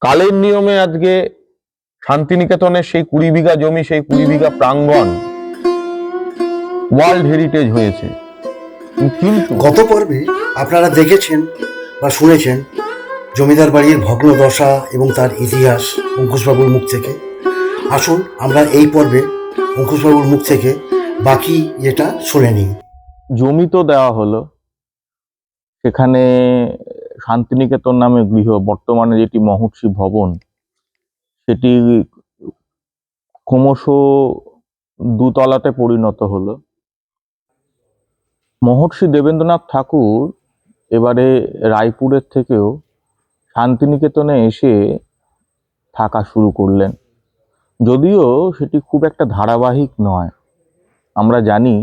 কালের নিয়মে আজকে শান্তিনিকেতনের সেই 20 বিঘা জমি, সেই 20 বিঘা প্রাঙ্গণ ওয়ার্ল্ড হেরিটেজ হয়েছে। কিন্তু গত পর্বে আপনারা দেখেছেন বা শুনেছেন জমিদার বাড়ির ভগ্ন দশা এবং তার ইতিহাস অঙ্কুশবাবুর মুখ থেকে। আসুন আমরা এই পর্বে অঙ্কুশবাবুর মুখ থেকে বাকি এটা শুনে নিই। জমি তো দেওয়া হলো, সেখানে শান্তিনিকেতন নামে গৃহ, বর্তমানে যেটি মহর্ষি ভবন, সেটি ক্রমশ দুতলাতে পরিণত হলো। মহর্ষি দেবেন্দ্রনাথ ঠাকুর এবারে রায়পুরের থেকেও শান্তিনিকেতনে এসে থাকা শুরু করলেন, যদিও সেটি খুব একটা ধারাবাহিক নয়। আমরা জানি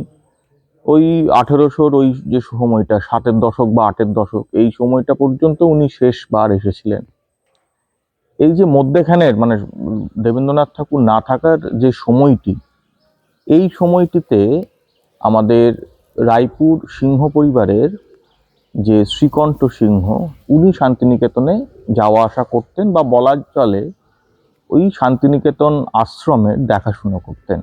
ওই 1800-র ওই যে সময়টা, 7-এর দশক বা 8-এর দশক, এই সময়টা পর্যন্ত উনি শেষবার এসেছিলেন। এই যে মধ্যেখানের মানে দেবেন্দ্রনাথ ঠাকুর না থাকার যে সময়টি, এই সময়টিতে আমাদের রায়পুর সিংহ পরিবারের যে শ্রীকণ্ঠ সিংহ, উনি শান্তিনিকেতনে যাওয়া আসা করতেন, বা বলা চলে ওই শান্তিনিকেতন আশ্রমের দেখাশুনো করতেন।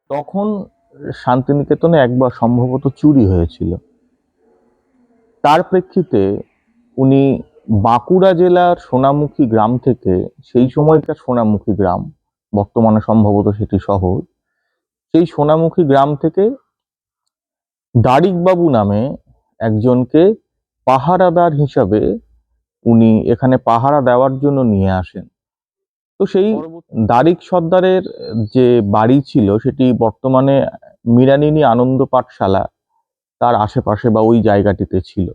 তখন শান্তিনিকেতনে একবার সম্ভবত চুরি হয়েছিল। তার প্রেক্ষিতে উনি বাঁকুড়া জেলার সোনামুখী গ্রাম থেকে, সেই সময়কার সোনামুখী গ্রাম, বর্তমানে সম্ভবত সেটি শহর, সেই সোনামুখী গ্রাম থেকে দারিকবাবু নামে একজনকে পাহারাদার হিসাবে উনি এখানে পাহারা দেওয়ার জন্য নিয়ে আসেন। তো সেই দারিক সর্দারের যে বাড়ি ছিল, সেটি বর্তমানে মৃণালিনী আনন্দ পাঠশালা, তার আশেপাশে বা ওই জায়গাটিতে ছিল।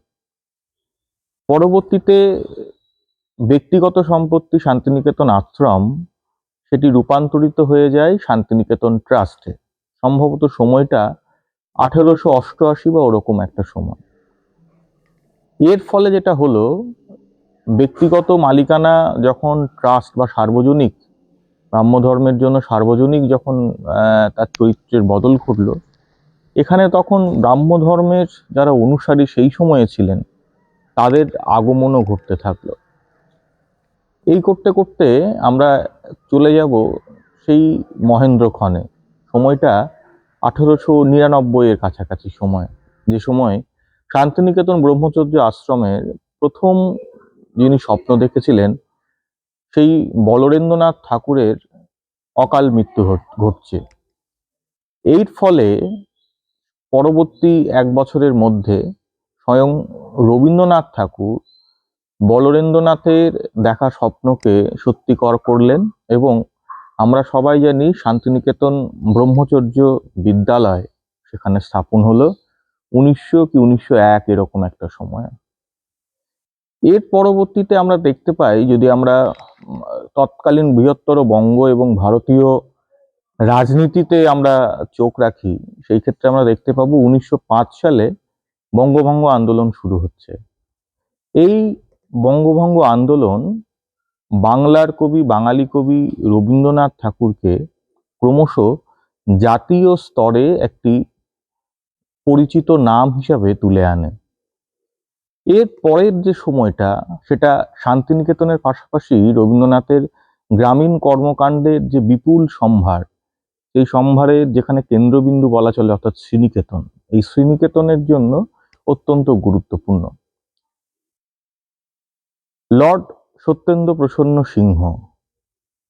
পরবর্তীতে ব্যক্তিগত সম্পত্তি শান্তিনিকেতন আশ্রম, সেটি রূপান্তরিত হয়ে যায় শান্তিনিকেতন ট্রাস্টে। সম্ভবত সময়টা 1888 বা ওরকম একটা সময়। এর ফলে যেটা হলো, ব্যক্তিগত মালিকানা যখন ট্রাস্ট বা সার্বজনিক, ব্রাহ্মধর্মের জন্য সার্বজনিক যখন তার চরিত্রের বদল ঘটল, এখানে তখন ব্রাহ্মধর্মের যারা অনুসারী সেই সময়ে ছিলেন, তাদের আগমনও ঘটতে থাকলো। এই করতে করতে আমরা চলে যাব সেই মহেন্দ্রক্ষণে। সময়টা 1899-এর কাছাকাছি সময়, যে সময় শান্তিনিকেতন ব্রহ্মচর্য আশ্রমের প্রথম যিনি স্বপ্ন দেখেছিলেন, সেই বলরেন্দ্রনাথ ঠাকুরের অকাল মৃত্যু ঘটছে। এর ফলে পরবর্তী 1 বছরের মধ্যে স্বয়ং রবীন্দ্রনাথ ঠাকুর বলরেন্দ্রনাথের দেখা স্বপ্নকে সত্যিকর করলেন, এবং আমরা সবাই জানি শান্তিনিকেতন ব্রহ্মচর্য বিদ্যালয় সেখানে স্থাপন হলো 1900 কি 1901 এরকম একটা সময়। এর পরবর্তীতে আমরা দেখতে পাই, যদি আমরা তৎকালীন বৃহত্তর বঙ্গ এবং ভারতীয় রাজনীতিতে আমরা চোখ রাখি, সেই ক্ষেত্রে আমরা দেখতে পাবো 1905 সালে বঙ্গভঙ্গ আন্দোলন শুরু হচ্ছে। এই বঙ্গভঙ্গ আন্দোলন বাংলার কবি, বাঙালি কবি রবীন্দ্রনাথ ঠাকুরকে ক্রমশ জাতীয় স্তরে একটি পরিচিত নাম হিসাবে তুলে আনে। এর পরের যে সময়টা, সেটা শান্তিনিকেতনের পাশাপাশি রবীন্দ্রনাথের গ্রামীণ কর্মকাণ্ডের যে বিপুল সম্ভার, সেই সম্ভারের যেখানে কেন্দ্রবিন্দু বলা চলে, অর্থাৎ শ্রীনিকেতন, এই শ্রীনিকেতনের জন্য অত্যন্ত গুরুত্বপূর্ণ। লর্ড সত্যেন্দ্র প্রসন্ন সিংহ,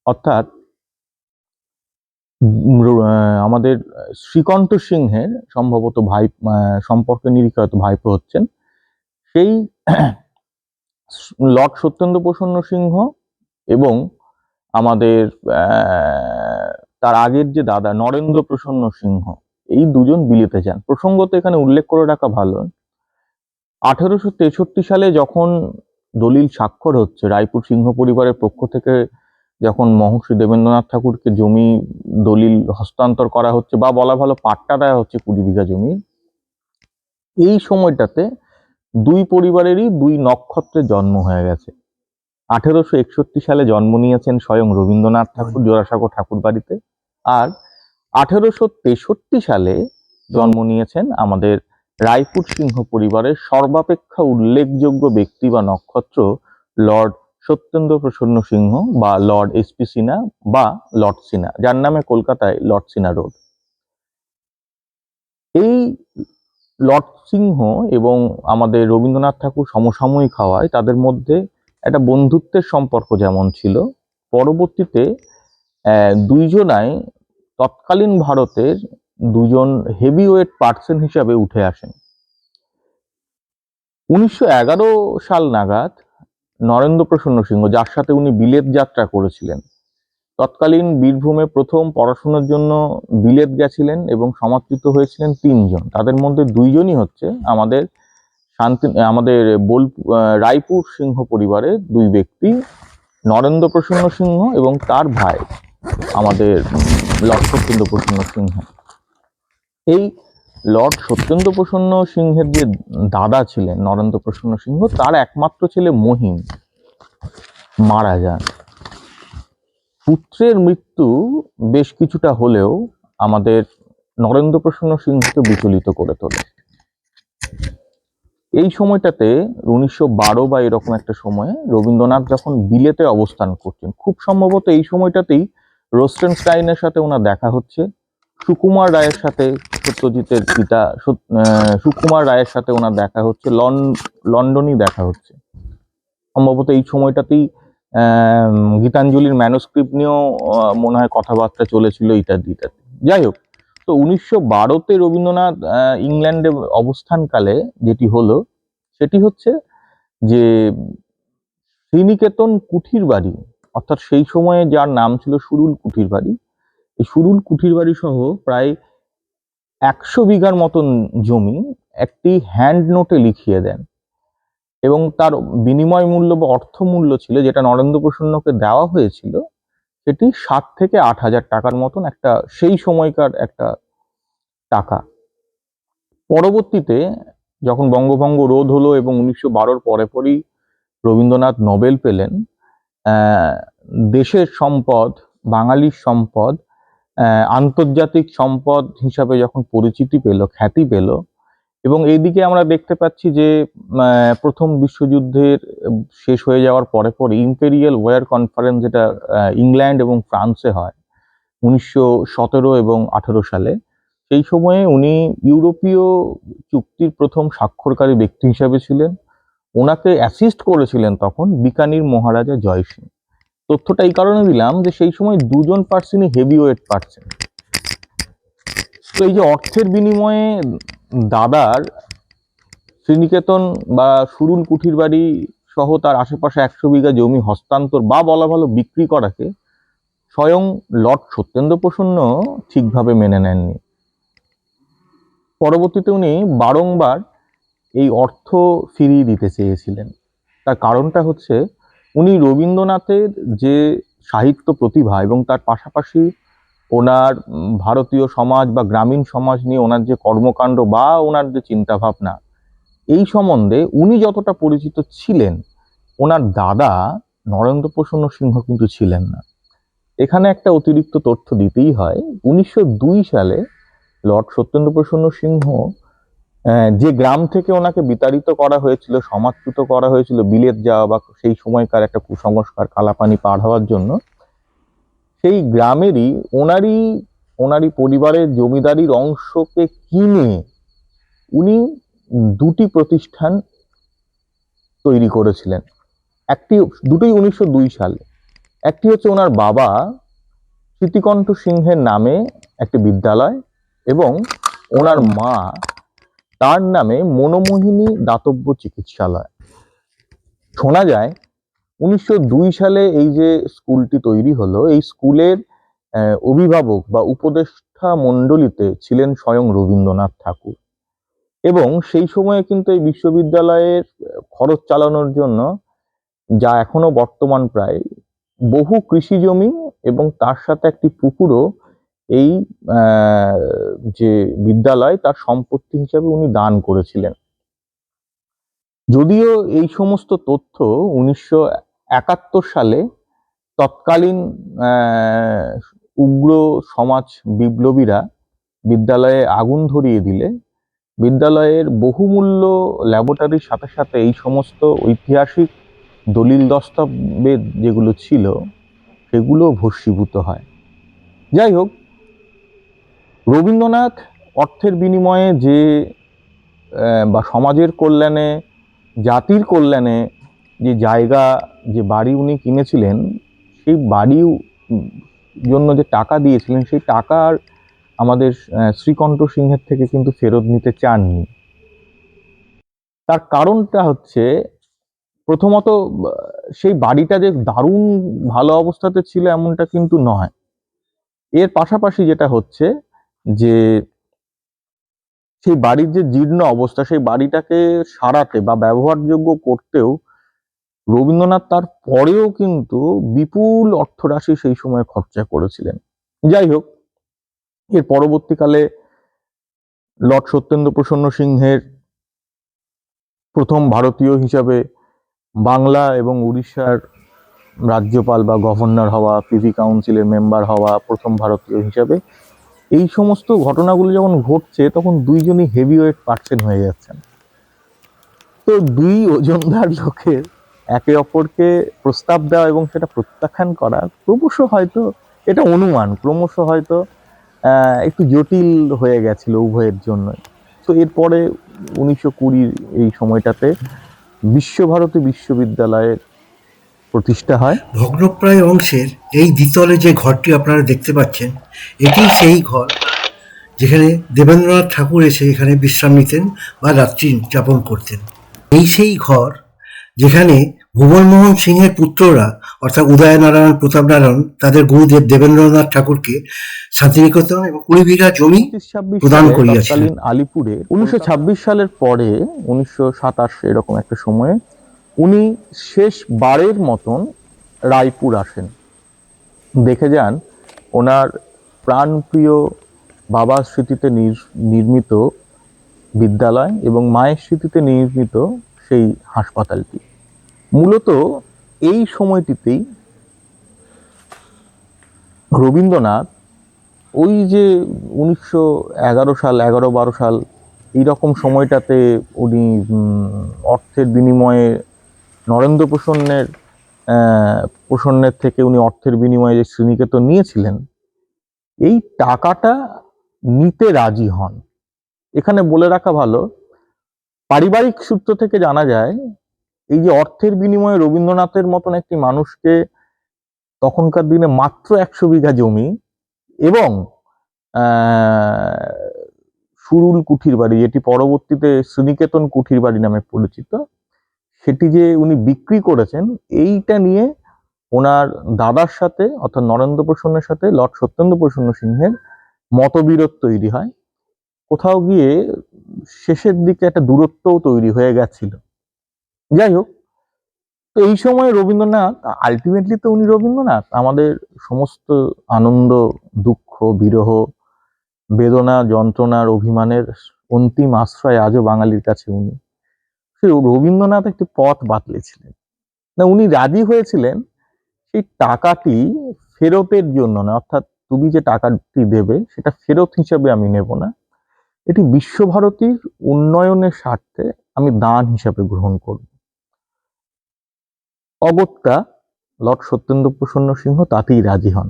অর্থাৎ আমাদের শ্রীকণ্ঠ সিংহের সম্ভবত ভাই, সম্পর্কে নিরিখে হয়তো ভাইপো হচ্ছেন, সেই লর্ড সত্যেন্দ্র প্রসন্ন সিংহ এবং আমাদের তার আগের যে দাদা নরেন্দ্র প্রসন্ন সিংহ, এই দুজন বিলেতে যান। প্রসঙ্গত এখানে উল্লেখ করে রাখা ভালো, 1863 সালে যখন দলিল স্বাক্ষর হচ্ছে রায়পুর সিংহ পরিবারের পক্ষ থেকে, যখন মহর্ষি দেবেন্দ্রনাথ ঠাকুরকে জমি দলিল হস্তান্তর করা হচ্ছে বা বলা ভালো পাট্টা দেওয়া হচ্ছে 20 বিঘা জমি, এই সময়টাতে দুই পরিবারেরই দুই নক্ষত্রের জন্ম হয়ে গেছে। 1861 সালে জন্ম নিয়েছেন স্বয়ং রবীন্দ্রনাথ ঠাকুর জোড়াসাঁকো ঠাকুর বাড়িতে, আর 1863 সালে জন্ম নিয়েছেন আমাদের রায়পুর সিংহ পরিবারের সর্বাপেক্ষা উল্লেখযোগ্য ব্যক্তি বা নক্ষত্র লর্ড সত্যেন্দ্র প্রসন্ন সিংহ বা লর্ড এসপি সিনহা বা লর্ড সিনহা, যার নামে কলকাতায় লর্ড সিনহা রোড। এই লর্ড সিংহ এবং আমাদের রবীন্দ্রনাথ ঠাকুর সমসাময়িক হওয়ায় তাদের মধ্যে একটা বন্ধুত্বের সম্পর্ক যেমন ছিল, পরবর্তীতে দুইজনাই তৎকালীন ভারতের দুজন হেভিওয়েট পার্সন হিসাবে উঠে আসেন। 1911 সাল নাগাদ নরেন্দ্র প্রসন্ন সিংহ, যার সাথে উনি বিলেত যাত্রা করেছিলেন, তৎকালীন বীরভূমে প্রথম পড়াশোনার জন্য বিলেত গেছিলেন এবং সমাদৃত হয়েছিলেন 3 জন। তাদের মধ্যে 2জনই হচ্ছে আমাদের রায়পুর সিংহ পরিবারের 2 ব্যক্তি, নরেন্দ্র প্রসন্ন সিংহ এবং তার ভাই আমাদের লর্ড সত্যেন্দ্র প্রসন্ন সিংহ। এই লর্ড সত্যেন্দ্র প্রসন্ন সিংহের যে দাদা ছিলেন নরেন্দ্র প্রসন্ন সিংহ, তার একমাত্র ছেলে মহিম মারা যান। পুত্রের মৃত্যু বেশ কিছুটা হলেও আমাদের নরেন্দ্র প্রসন্ন সিংহকে বিচলিত করে তোলে। এই সময়টাতে 1912 বা এরকম একটা সময়ে রবীন্দ্রনাথ যখন বিলেতে অবস্থান করছেন, খুব সম্ভবত এই সময়টাতেই রোস্টেনস্টাইনের সাথে ওনার দেখা হচ্ছে, সুকুমার রায়ের সাথে, সত্যজিতের পিতা সুকুমার রায়ের সাথে ওনার দেখা হচ্ছে, লন্ডনেই দেখা হচ্ছে। সম্ভবত এই সময়টাতেই গীতাঞ্জলির ম্যানুস্ক্রিপ্ট নিয়েও মনে হয় কথাবার্তা চলেছিল ইত্যাদি ইত্যাদি। যাই হোক, তো 1912-তে রবীন্দ্রনাথ ইংল্যান্ডে অবস্থানকালে যেটি হলো সেটি হচ্ছে যে শ্রীনিকেতন কুঠির বাড়ি, অর্থাৎ সেই সময়ে যার নাম ছিল সুরুল কুঠির বাড়ি, এই সুরুল কুঠির বাড়ি সহ প্রায় 100 বিঘার মতন জমি একটি হ্যান্ড নোটে লিখিয়ে দেন এবং তার বিনিময় মূল্য বা অর্থ মূল্য ছিল, যেটা নরেন্দ্র প্রসন্নকে দেওয়া হয়েছিল, সেটি 7 থেকে 8 হাজার টাকার মতন একটা সেই সময়কার একটা টাকা। পরবর্তীতে যখন বঙ্গভঙ্গ রোধ হলো এবং 1912-র পরে পরই রবীন্দ্রনাথ নোবেল পেলেন, দেশের সম্পদ, বাঙালির সম্পদ আন্তর্জাতিক সম্পদ হিসাবে যখন পরিচিতি পেল, খ্যাতি পেল, এবং এইদিকে আমরা দেখতে পাচ্ছি যে প্রথম বিশ্বযুদ্ধের শেষ হয়ে যাওয়ার পরে পরে ইম্পেরিয়াল ওয়ার কনফারেন্স, যেটা ইংল্যান্ড এবং ফ্রান্সে হয় 1917 এবং 18 সালে, সেই সময়ে উনি ইউরোপীয় চুক্তির প্রথম স্বাক্ষরকারী ব্যক্তি হিসাবে ছিলেন। ওনাকে অ্যাসিস্ট করেছিলেন তখন বিকানির মহারাজা জয় সিং। তথ্যটা এই কারণে দিলাম যে সেই সময় 2জন পার্সনই হেভিওয়েট পার্সন। তো এই যে অর্থের বিনিময়ে দাদার শ্রীনিকেতন বা সুরুল কুঠির বাড়ি সহ তার আশেপাশে 100 বিঘা জমি হস্তান্তর বা বলা ভালো বিক্রি করাকে স্বয়ং লর্ড সত্যেন্দ্র প্রসন্ন ঠিকভাবে মেনে নেননি। পরবর্তীতে উনি বারংবার এই অর্থ ফিরিয়ে দিতে চেয়েছিলেন। তার কারণটা হচ্ছে উনি রবীন্দ্রনাথের যে সাহিত্য প্রতিভা এবং তার পাশাপাশি ওনার ভারতীয় সমাজ বা গ্রামীণ সমাজ নিয়ে ওনার যে কর্মকাণ্ড বা ওনার যে চিন্তাভাবনা, এই সম্বন্ধে উনি যতটা পরিচিত ছিলেন, ওনার দাদা নরেন্দ্র প্রসন্ন সিংহ কিন্তু ছিলেন না। এখানে একটা অতিরিক্ত তথ্য দিতেই হয়। 1902 সালে লর্ড সত্যেন্দ্র প্রসন্ন সিংহ যে গ্রাম থেকে ওনাকে বিতাড়িত করা হয়েছিল, সমাজচ্যুত করা হয়েছিল বিলেত যাওয়া বা সেই সময়কার একটা কুসংস্কার কালাপানি পার হওয়ার জন্য, সেই গ্রামেরই ওনারই পরিবারের জমিদারির অংশকে কিনে উনি 2টি প্রতিষ্ঠান তৈরি করেছিলেন। দুটোই 1902 সালে। একটি হচ্ছে ওনার বাবা স্মৃতিকণ্ঠ সিংহের নামে একটি বিদ্যালয় এবং ওনার মা তার নামে মনোমোহিনী দাতব্য চিকিৎসালয়। শোনা যায় 1902 সালে এই যে স্কুলটি তৈরি হলো, এই স্কুলের অভিভাবক বা উপদেষ্টা মণ্ডলীতে ছিলেন স্বয়ং রবীন্দ্রনাথ ঠাকুর, এবং সেই সময়ে কিন্তু এই বিশ্ববিদ্যালয়ের খরচ চালানোর জন্য যা এখনো বর্তমান প্রায়, বহু কৃষি জমি এবং তার সাথে একটি পুকুরও এই যে বিদ্যালয় তার সম্পত্তি হিসাবে উনি দান করেছিলেন। যদিও এই সমস্ত তথ্য 1971 সালে তৎকালীন উগ্র সমাজ বিপ্লবীরা বিদ্যালয়ে আগুন ধরিয়ে দিলে বিদ্যালয়ের বহুমূল্য ল্যাবরেটরির সাথে সাথে এই সমস্ত ঐতিহাসিক দলিল দস্তাবেজ যেগুলো ছিল সেগুলো ভস্মীভূত হয়। যাই হোক, রবীন্দ্রনাথ অর্থের বিনিময়ে যে বা সমাজের কল্যাণে, জাতির কল্যাণে যে জায়গা, যে বাড়ি উনি কিনেছিলেন, সেই বাড়ি জন্য যে টাকা দিয়েছিলেন সেই টাকা আর আমাদের শ্রীকণ্ঠ সিংহের থেকে কিন্তু ফেরত নিতে চাননি। তার কারণটা হচ্ছে, প্রথমত সেই বাড়িটা যে দারুণ ভালো অবস্থাতে ছিল এমনটা কিন্তু নয়। এর পাশাপাশি যেটা হচ্ছে যে সেই বাড়ির যে জীর্ণ অবস্থা, সেই বাড়িটাকে সারাতে বা ব্যবহারযোগ্য করতেও রবীন্দ্রনাথ তার পরেও কিন্তু বিপুল অর্থরাশি সেই সময় খরচা করেছিলেন। যাই হোক, এর পরবর্তীকালে লর্ড সত্যেন্দ্র প্রসন্ন সিংহের প্রথম ভারতীয় হিসাবে বাংলা এবং উড়িষ্যার রাজ্যপাল বা গভর্নর হওয়া, প্রিভি কাউন্সিলের মেম্বার হওয়া, প্রথম ভারতীয় হিসাবে, এই সমস্ত ঘটনাগুলো যখন ঘটছে তখন দুইজনই হেভিওয়েট পার্সন হয়ে যাচ্ছেন। তো দুই ওজনদার লোকের একে অপরকে প্রস্তাব দেওয়া এবং সেটা প্রত্যাখ্যান করা ক্রমশ হয়তো, এটা অনুমান, ক্রমশ হয়তো একটু জটিল হয়ে গেছিল উভয়ের জন্যই। তো এরপরে 1920 এই সময়টাতে বিশ্বভারতী বিশ্ববিদ্যালয়ের প্রতিষ্ঠা হয়। ভগ্নপ্রায় অংশের এই দ্বিতলে যে ঘরটি আপনারা দেখতে পাচ্ছেন, এটি সেই ঘর যেখানে দেবেন্দ্রনাথ ঠাকুর এসে এখানে বিশ্রাম নিতেন বা রাত্রি যাপন করতেন। এই সেই ঘর যেখানে ভুবনমোহন সিংহের পুত্ররা অর্থাৎ উদয়নারায়ণ, প্রতাপনারায়ণ তাদের গুরুদেব দেবেন্দ্রনাথ ঠাকুরকে শান্তিনিকেতন এবং 20 বিঘা জমি 1926 প্রদান সালে করিয়াছিলেন। তৎকালীন আলিপুরে 1926 সালের পরে 1927 এরকম একটা সময়ে উনি শেষবারের মতন রায়পুর আসেন। দেখে যান ওনার প্রাণপ্রিয় বাবার স্মৃতিতে নির্মিত বিদ্যালয় এবং মায়ের স্মৃতিতে নির্মিত সেই হাসপাতালটি। মূলত এই সময়টিতেই রবীন্দ্রনাথ ওই যে 1911 সাল, 11-12 সাল এইরকম সময়টাতে উনি অর্থের বিনিময়ে নরেন্দ্র প্রসন্নের থেকে উনি অর্থের বিনিময়ে যে শ্রীনিকেতন নিয়েছিলেন, এই টাকাটা নিতে রাজি হন। এখানে বলে রাখা ভালো, পারিবারিক সূত্র থেকে জানা যায় এই যে অর্থের বিনিময়ে রবীন্দ্রনাথের মতন একটি মানুষকে তখনকার দিনে মাত্র 100 বিঘা জমি এবং সুরুল কুঠির বাড়ি, যেটি পরবর্তীতে শ্রীনিকেতন কুঠির বাড়ি নামে পরিচিত, সেটি যে উনি বিক্রি করেছেন, এইটা নিয়ে ওনার দাদার সাথে অর্থাৎ নরেন্দ্র প্রসন্নের সাথে লর্ড সত্যেন্দ্র প্রসন্ন সিংহের মতবিরোধ তৈরি হয়। কোথাও গিয়ে শেষের দিকে একটা দূরত্বও তৈরি হয়ে গেছিল। যাই হোক, তো এই সময় রবীন্দ্রনাথ, আলটিমেটলি তো উনি রবীন্দ্রনাথ, আমাদের সমস্ত আনন্দ, দুঃখ, বিরহ, বেদনা, যন্ত্রণার, অভিমানের অন্তিম আশ্রয় আজও বাঙালির কাছে উনি। সেই রবীন্দ্রনাথ একটি পথ বাতলেছিলেন না, উনি রাজি হয়েছিলেন সেই টাকাটি ফেরতের জন্য না, অর্থাৎ তুমি যে টাকাটি দেবে সেটা ফেরত হিসাবে আমি নেব না, এটি বিশ্বভারতীর উন্নয়নের স্বার্থে আমি দান হিসাবে গ্রহণ করব। অগত্যা লর্ড সত্যেন্দ্র প্রসন্ন সিংহ তাতেই রাজি হন।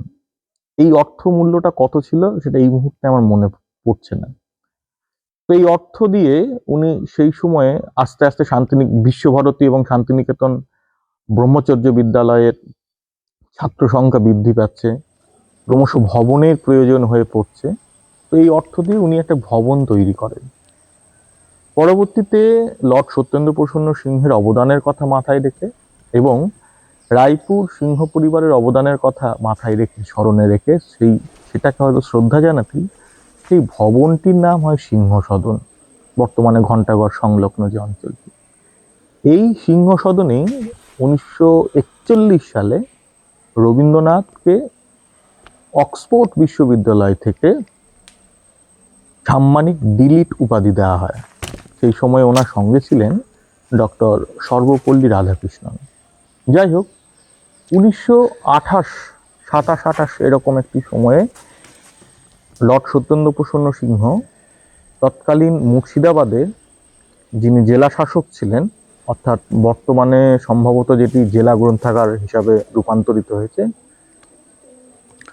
এই অর্থ মূল্যটা কত ছিল সেটা এই মুহূর্তে আমার মনে পড়ছে না। তো এই অর্থ দিয়ে উনি সেই সময়ে আস্তে আস্তে বিশ্বভারতী এবং শান্তিনিকেতন ব্রহ্মচর্য বিদ্যালয়ের ছাত্র সংখ্যা বৃদ্ধি পাচ্ছে, ক্রমশ ভবনের প্রয়োজন হয়ে পড়ছে। তো এই অর্থ দিয়ে উনি একটা ভবন তৈরি করেন। পরবর্তীতে লর্ড সত্যেন্দ্র প্রসন্ন সিংহের অবদানের কথা মাথায় রেখে এবং রায়পুর সিংহ পরিবারের অবদানের কথা মাথায় রেখে, স্মরণে রেখে সেটাকে হয়তো শ্রদ্ধা জানাতেই সেই ভবনটির নাম হয় সিংহ সদন, বর্তমানে ঘন্টাঘর সংলগ্ন যে অঞ্চলটি। এই সিংহ সদনেই 1941 সালে রবীন্দ্রনাথকে অক্সফোর্ড বিশ্ববিদ্যালয় থেকে সাম্মানিক ডিলিট উপাধি দেওয়া হয়। সেই সময় ওনার সঙ্গে ছিলেন ডক্টর সর্বপল্লী রাধাকৃষ্ণন। যাই হোক, 1927 এরকম একটি সময়ে লর্ড সত্যেন্দ্রপ্রসন্ন সিংহ তৎকালীন মুর্শিদাবাদের যিনি জেলা শাসক ছিলেন, অর্থাৎ বর্তমানে সম্ভবত যেটি জেলা গ্রন্থাগার হিসাবে রূপান্তরিত হয়েছে,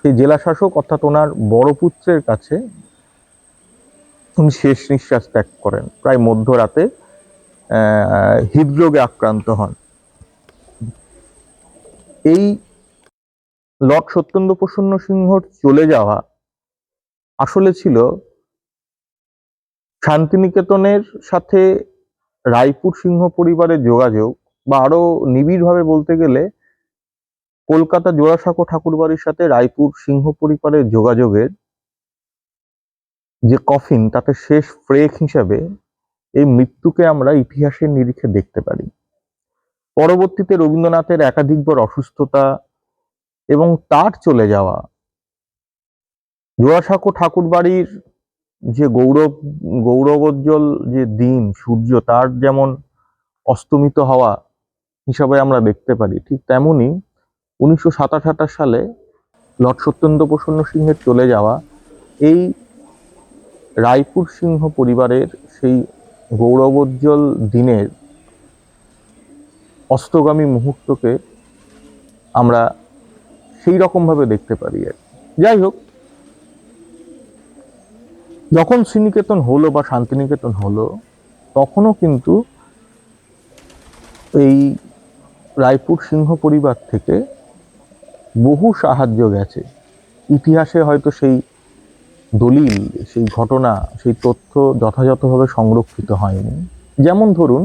সেই জেলা শাসক অর্থাৎ ওনার বড় পুত্রের কাছে উনি শেষ নিঃশ্বাস ত্যাগ করেন প্রায় মধ্যরাতে। হৃদরোগে আক্রান্ত হন। এই লর্ড সত্যেন্দ্রপ্রসন্ন সিংহর চলে যাওয়া আসলে ছিল শান্তিনিকেতনের সাথে রায়পুর সিংহ পরিবারের যোগাযোগ, বা আরো নিবিড়ভাবে বলতে গেলে কলকাতা জোড়াসাঁকো ঠাকুরবাড়ির সাথে রায়পুর সিংহ পরিবারের যোগাযোগের যে কফিন, তাতে শেষ ফ্রেক হিসাবে এই মৃত্যুকে আমরা ইতিহাসের নিরিখে দেখতে পারি। পরবর্তীতে রবীন্দ্রনাথের একাধিকবার অসুস্থতা এবং তার চলে যাওয়া জোড়াসাঁকো ঠাকুরবাড়ির যে গৌরবোজ্জ্বল যে দিন, সূর্য তার যেমন অস্তমিত হওয়া হিসাবে আমরা দেখতে পারি, ঠিক তেমনি 1927 সালে লর্ড সত্যেন্দ্রপ্রসন্ন সিংহের চলে যাওয়া এই রায়পুর সিংহ পরিবারের সেই গৌরবোজ্জ্বল দিনের অস্তগামী মুহূর্তকে আমরা সেই রকম ভাবে দেখতে পারি। যাই হোক, যখন শ্রীনিকেতন হলো বা শান্তিনিকেতন হলো, তখনও কিন্তু এই রায়পুর সিংহ পরিবার থেকে বহু সাহায্য গেছে। ইতিহাসে হয়তো সেই দলিল, সেই ঘটনা, সেই তথ্য যথাযথভাবে সংরক্ষিত হয়নি। যেমন ধরুন,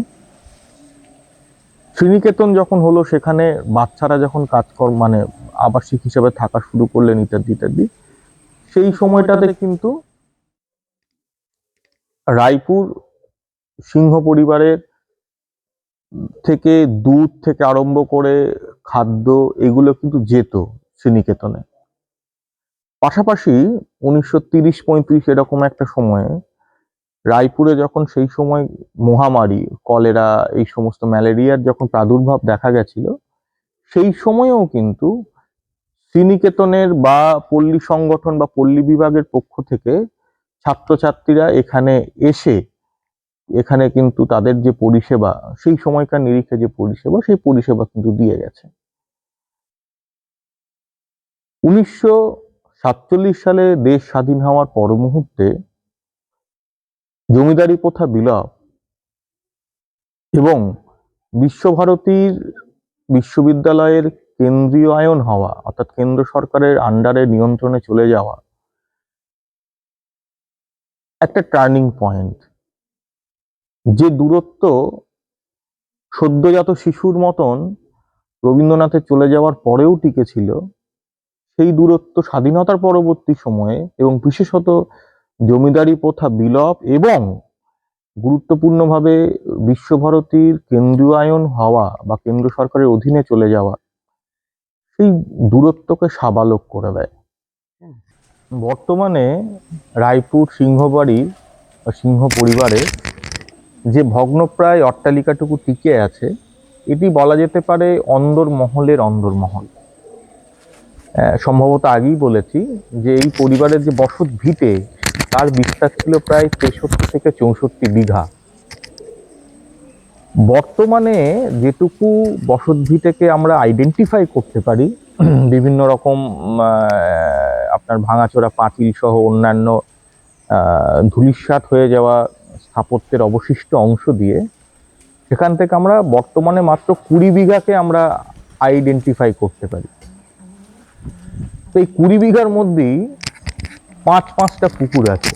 শ্রীনিকেতন যখন হলো, সেখানে বাচ্চারা যখন কাজকর্ম মানে আবাসিক হিসেবে থাকা শুরু করলেন ইত্যাদি ইত্যাদি, সেই সময়টাতে কিন্তু রায়পুর সিংহ পরিবারের থেকে দুধ থেকে আরম্ভ করে খাদ্য এগুলো কিন্তু যেত শ্রীনিকেতনে। পাশাপাশি 1930-35 এরকম একটা সময়ে রায়পুরে যখন সেই সময় মহামারী, কলেরা, এই সমস্ত ম্যালেরিয়ার যখন প্রাদুর্ভাব দেখা গেছিল, সেই সময়েও কিন্তু শ্রীনিকেতনের বা পল্লী সংগঠন বা পল্লী বিভাগের পক্ষ থেকে ছাত্রছাত্রীরা এখানে এসে এখানে কিন্তু তাদের যে পরিষেবা, সেই সময়কার নিরিখে যে পরিষেবা, সেই পরিষেবা কিন্তু দিয়ে গেছে। 1947 সালে দেশ স্বাধীন হওয়ার পর মুহূর্তে জমিদারি প্রথা বিলোপ এবং বিশ্বভারতীর বিশ্ববিদ্যালয়ের কেন্দ্রীয়ায়ন হওয়া, অর্থাৎ কেন্দ্র সরকারের আন্ডারে নিয়ন্ত্রণে চলে যাওয়া একটা টার্নিং পয়েন্ট। যে দূরত্ব সদ্যজাত শিশুর মতন রবীন্দ্রনাথের চলে যাওয়ার পরেও টিকেছিল, সেই দূরত্ব স্বাধীনতার পরবর্তী সময়ে এবং বিশেষত জমিদারি প্রথা বিলোপ এবং গুরুত্বপূর্ণভাবে বিশ্বভারতীর কেন্দ্রীয়ায়ন হওয়া বা কেন্দ্র সরকারের অধীনে চলে যাওয়া, সেই দূরত্বকে সাবালক করে দেয়। বর্তমানে রায়পুর সিংহবাড়ি বা সিংহ পরিবারের যে ভগ্নপ্রায় অট্টালিকাটুকু টিকে আছে, এটি বলা যেতে পারে অন্দরমহলের অন্দরমহল। সম্ভবত আগেই বলেছি যে এই পরিবারের যে বসত ভিটে, তার বিস্তার ছিল প্রায় 63 থেকে 64 বিঘা। বর্তমানে যেটুকু বসত ভিটেকে আমরা আইডেন্টিফাই করতে পারি বিভিন্ন রকম আপনার ভাঙাচোরা পাঁচিল সহ অন্যান্য ধূলিসাৎ হয়ে যাওয়া স্থাপত্যের অবশিষ্ট অংশ দিয়ে, সেখান থেকে আমরা বর্তমানে মাত্র 20 বিঘাকে আমরা আইডেন্টিফাই করতে পারি। তো এই 20 বিঘার মধ্যেই 5-5টা পুকুর আছে।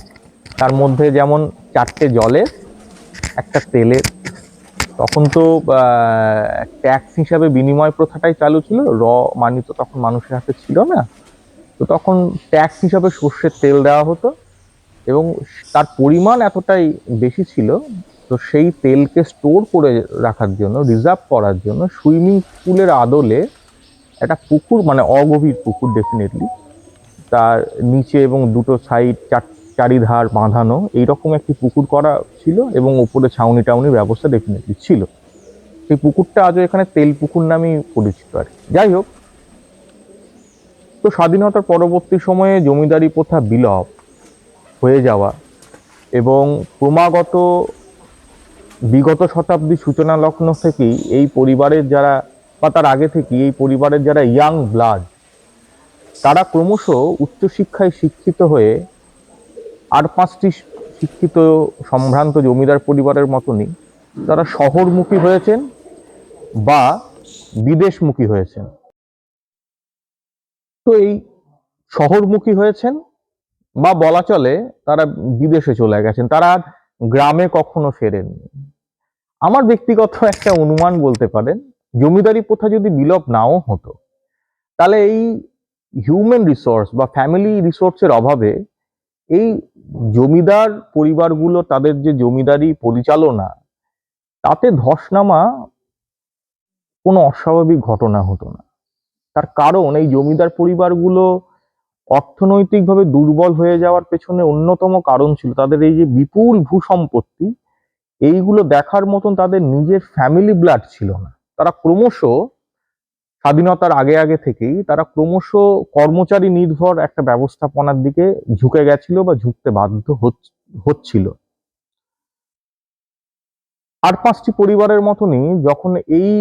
তার মধ্যে যেমন 4টে জলের, একটা তেলের। তখন তো ট্যাক্স হিসাবে বিনিময় প্রথাটাই চালু ছিল, মানি তো তখন মানুষের হাতে ছিল না। তো তখন ট্যাক্স হিসাবে সর্ষের তেল দেওয়া হতো এবং তার পরিমাণ এতটাই বেশি ছিল তো সেই তেলকে স্টোর করে রাখার জন্য, রিজার্ভ করার জন্য সুইমিং পুলের আদলে একটা পুকুর, মানে অগভীর পুকুর ডেফিনেটলি, তার নিচে এবং দুটো সাইড চারিধার বাঁধানো এইরকম একটি পুকুর করা ছিল, এবং ওপরে ছাউনি টাউনির ব্যবস্থা ডেফিনেটলি ছিল। সেই পুকুরটা আজও এখানে তেল পুকুর নামেই পরিচিত আর কি। যাই হোক, তো স্বাধীনতার পরবর্তী সময়ে জমিদারি প্রথা বিলোপ হয়ে যাওয়া এবং ক্রমাগত বিগত শতাব্দীর সূচনা লগ্ন থেকেই এই পরিবারের যারা, বা তার আগে থেকেই এই পরিবারের যারা ইয়াং ব্লাড, তারা ক্রমশ উচ্চশিক্ষায় শিক্ষিত হয়ে আর 5টি শিক্ষিত সম্ভ্রান্ত জমিদার পরিবারের মতনই তারা শহরমুখী হয়েছেন বা বিদেশমুখী হয়েছেন। তো এই শহরমুখী হয়েছেন বা বলা চলে তারা বিদেশে চলে গেছেন, তারা আর গ্রামে কখনো ফেরেননি। আমার ব্যক্তিগত একটা অনুমান বলতে পারেন, জমিদারি প্রথা যদি বিলোপ নাও হতো, তাহলে এই হিউম্যান রিসোর্স বা ফ্যামিলি রিসোর্সের অভাবে এই জমিদার পরিবারগুলো তাদের যে জমিদারি পরিচালনা, তাতে ধস নামা কোনো অস্বাভাবিক ঘটনা হতো না। তার কারণ এই জমিদার পরিবারগুলো অর্থনৈতিকভাবে দুর্বল হয়ে যাওয়ার পেছনে অন্যতম কারণ ছিল তাদের এই যে বিপুল ভূসম্পত্তি, এইগুলো দেখার মতন তাদের নিজের ফ্যামিলি ব্লাড ছিল না। তারা ক্রমশ স্বাধীনতার আগে আগে থেকেই তারা ক্রমশ কর্মচারী নির্ভর একটা ব্যবস্থাপনার দিকে ঝুঁকে গেছিল বা ঝুঁকতে বাধ্য হচ্ছিল। আর 5টি পরিবারের মতনই যখন এই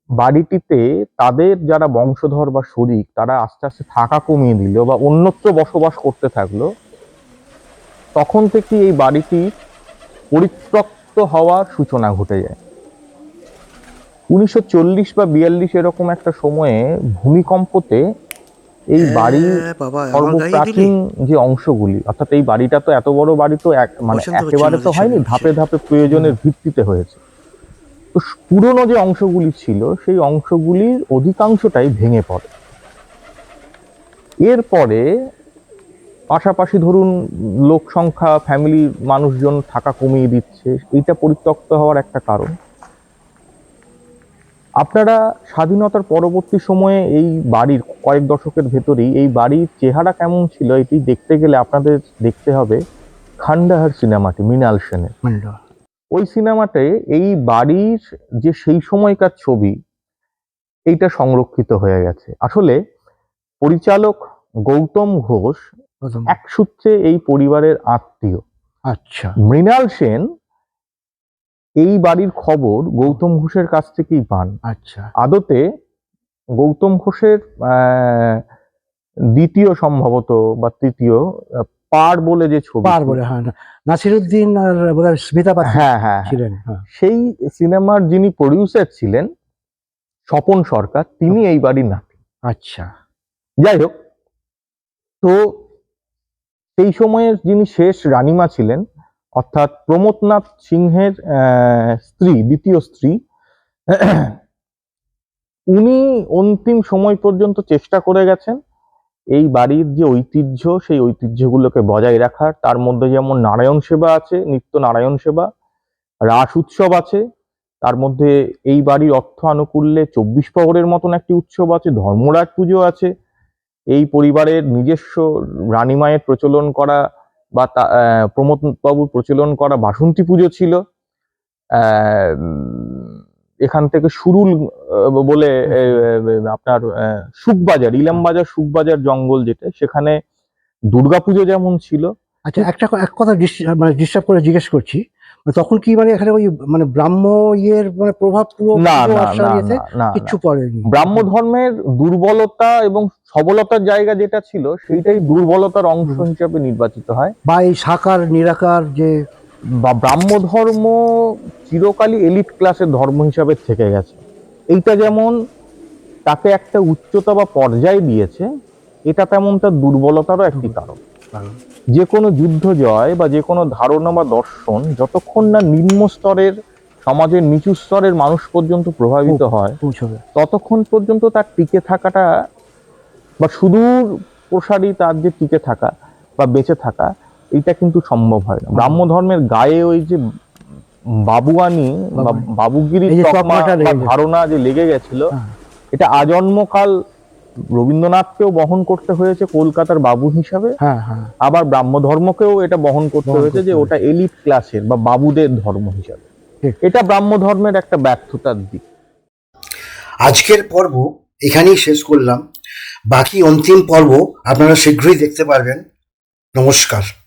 বাড়িটিতে তাদের যারা বংশধর বা শরিক তারা আস্তে আস্তে থাকা কমিয়ে দিল বা অন্যত্র বসবাস করতে থাকলো, তখন থেকে এই বাড়িটি পরিত্যক্ত হওয়ার সূচনা ঘটে যায়। 1940 বা 42 এরকম একটা সময়ে ভূমিকম্পতে এই বাড়ির সর্বপ্রাচীন যে অংশগুলি, অর্থাৎ এই বাড়িটা তো এত বড় বাড়ি তো মানে একেবারে তো হয়নি, ধাপে ধাপে প্রয়োজনের ভিত্তিতে হয়েছে। তো পুরনো যে অংশগুলি ছিল সেই অংশগুলির অধিকাংশটাই ভেঙে পড়ে। এরপরে পাশাপাশি ধরুন লোক সংখ্যা, ফ্যামিলির মানুষজন থাকা কমিয়ে দিচ্ছে, এইটা পরিত্যক্ত হওয়ার একটা কারণ। আপনারা স্বাধীনতার পরবর্তী সময়ে এই বাড়ির কয়েক দশকের ভেতরেই এই বাড়ির চেহারা কেমন ছিল এটি দেখতে গেলে আপনাদের দেখতে হবে খান্ডাহার সিনেমাটি, মৃণাল সেনের। ওই সিনেমাতে এই বাড়ির যে সেই সময়কার ছবি, এইটা সংরক্ষিত হয়ে গেছে। আসলে পরিচালক গৌতম ঘোষ এক সূত্রে এই পরিবারের আত্মীয়। আচ্ছা। মৃণাল সেন এই বাড়ির খবর গৌতম ঘোষের কাছ থেকেই পান। আচ্ছা। আদতে গৌতম ঘোষের দ্বিতীয় সম্ভবত বা তৃতীয় পার বলে যে ছবি, পার বলে, হ্যাঁ, নাসিরুদ্দিন আর বোধহয় স্মিতা পাত্র ছিলেন। সেই সিনেমার যিনি প্রডিউসার ছিলেন স্বপন সরকার, তিনি এই বাড়ির নাতি। আচ্ছা। যাই হোক, তো সেই সময়ের যিনি শেষ রানীমা ছিলেন, অর্থাৎ প্রমথনাথ সিংহের স্ত্রী, দ্বিতীয় স্ত্রী, উনি অন্তিম সময় পর্যন্ত চেষ্টা করে গেছেন এই বাড়ির যে ঐতিহ্য, সেই ঐতিহ্যগুলোকে বজায় রাখার। তার মধ্যে যেমন নারায়ণ সেবা আছে, নিত্য নারায়ণ সেবা, রাস উৎসব আছে, তার মধ্যে এই বাড়ির অর্থ আনুকূল্যে 24 প্রহরের মতন একটি উৎসব আছে, ধর্মরাজ পুজো আছে, এই পরিবারের নিজস্ব রানীমায়ের প্রচলন করা বা প্রমোদ বাবুর প্রচলন করা বাসন্তী পুজো ছিল। এখান থেকে সুরুল বলে আপনার সুখবাজার, ইলামবাজার সুখবাজার জঙ্গল যেটা, সেখানে দুর্গাপুজো যেমন ছিল। আচ্ছা, এক কথা ডিস্টার্ব করে জিজ্ঞেস করছি, তখন কি মানে এখানে ওই মানে ব্রাহ্ম ইয়ের মানে প্রভাব পুরো কিছু পড়েনি? ব্রাহ্ম ধর্মের দুর্বলতা এবং সবলতার জায়গা যেটা ছিল সেইটাই দুর্বলতার অংশ হিসাবে নির্বাচিত হয়। বা এই সাকার নিরাকার যে বা ব্রাহ্ম ধর্ম চিরকালই এলিট ক্লাসের ধর্ম হিসাবে থেকে গেছে। এইটা যেমন তাকে একটা উচ্চতা বা পর্যায় দিয়েছে, এটা তেমন তার দুর্বলতারও একটি কারণ। যে কোনো যুদ্ধ জয় বা যে কোনো ধারণা বা দর্শন যতক্ষণ না নিম্ন স্তরের সমাজের নিচু স্তরের মানুষ পর্যন্ত প্রভাবিত হয়, ততক্ষণ পর্যন্ত তার টিকে থাকাটা বা সুদূর প্রসারী তার যে টিকে থাকা বা বেঁচে থাকা, এটা কিন্তু সম্ভব হয় না। ব্রাহ্ম ধর্মের গায়ে ওই যে বাবুয়ানি বা বাবুগিরি এই যে তকমা তকমাটা বা লেগে গেছে। ধারণা যে লেগে গেছিল, হ্যাঁ। এটা আজন্মকাল রবীন্দ্রনাথকেও বহন করতে হয়েছে কলকাতার বাবু হিসাবে, হ্যাঁ হ্যাঁ আবার ব্রাহ্ম ধর্মকেও এটা বহন করতে বহন হয়েছে করতে যে হয়েছে। ওটা এলিট ক্লাসের বা বাবুদের ধর্ম হিসাবে। ঠিক। এটা ব্রাহ্ম ধর্মের একটা ব্যর্থতার দিক। আজকের পর্ব এখানেই শেষ করলাম। বাকি অন্তিম পর্ব আপনারা শীঘ্রই দেখতে পারবেন। নমস্কার।